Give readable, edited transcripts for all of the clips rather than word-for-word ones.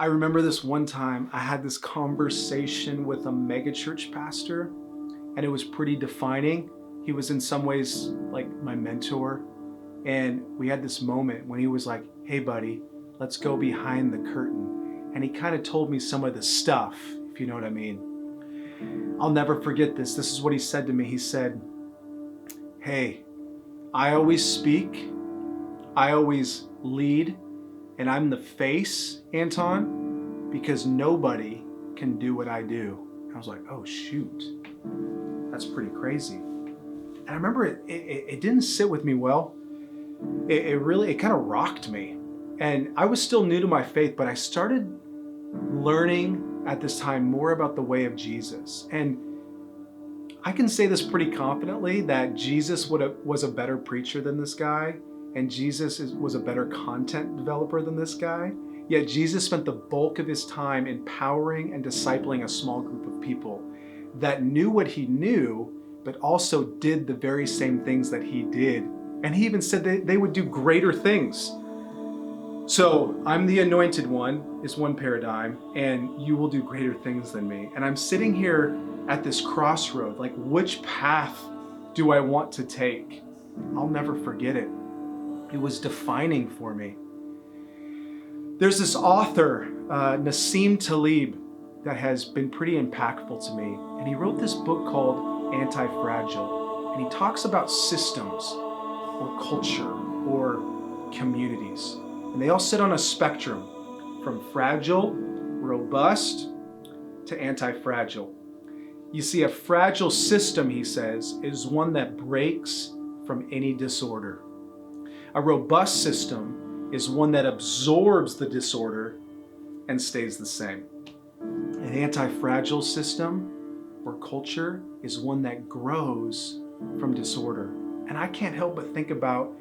I remember this one time I had this conversation with a megachurch pastor, and it was pretty defining. He was in some ways like my mentor, and we had this moment when he was like, "Hey, buddy, let's go behind the curtain." And he kind of told me some of the stuff, if you know what I mean. I'll never forget this. This is what he said to me. He said, "Hey, I always speak, I always lead, and I'm the face, Anton, because nobody can do what I do." And I was like, oh shoot, that's pretty crazy. And I remember it didn't sit with me well. It kind of rocked me. And I was still new to my faith, but I started learning at this time more about the way of Jesus. And I can say this pretty confidently that Jesus was a better preacher than this guy, and Jesus was a better content developer than this guy. Yet Jesus spent the bulk of his time empowering and discipling a small group of people that knew what he knew, but also did the very same things that he did. And he even said that they would do greater things. So I'm the anointed one is one paradigm, and you will do greater things than me. And I'm sitting here at this crossroad, like, which path do I want to take? I'll never forget it. It was defining for me. There's this author, Nassim Taleb, that has been pretty impactful to me. And he wrote this book called Anti-Fragile. And he talks about systems or culture or communities. And they all sit on a spectrum from fragile, robust, to anti-fragile. You see, a fragile system, he says, is one that breaks from any disorder. A robust system is one that absorbs the disorder and stays the same. An anti-fragile system or culture is one that grows from disorder. And I can't help but think about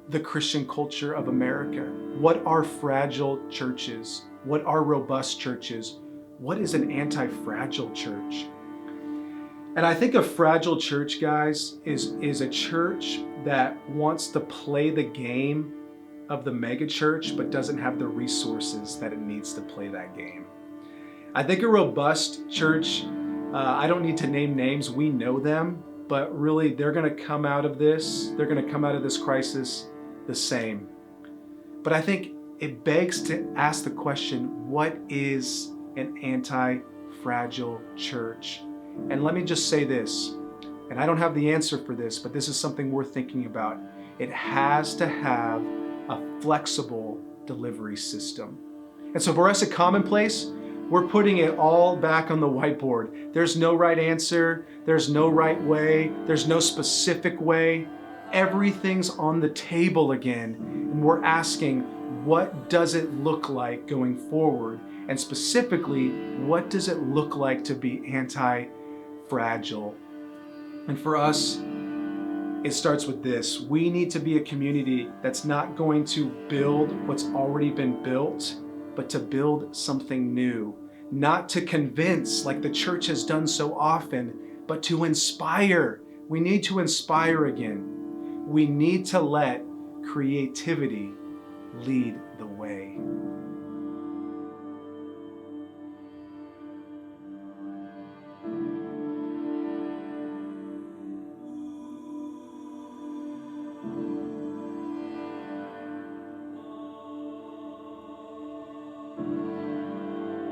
the Christian culture of America. What are fragile churches? What are robust churches? What is an anti-fragile church? And I think a fragile church, guys, is a church that wants to play the game of the mega church, but doesn't have the resources that it needs to play that game. I think a robust church, I don't need to name names, we know them, but really they're gonna come out of this crisis the same. But I think it begs to ask the question, what is an anti-fragile church? And let me just say this, and I don't have the answer for this, but this is something worth thinking about. It has to have a flexible delivery system. And so for us at Commonplace, we're putting it all back on the whiteboard. There's no right answer, there's no right way, there's no specific way. Everything's on the table again, and we're asking, what does it look like going forward? And specifically, what does it look like to be anti-fragile? And for us, it starts with this. We need to be a community that's not going to build what's already been built, but to build something new. Not to convince like the church has done so often, but to inspire. We need to inspire again. We need to let creativity lead the way.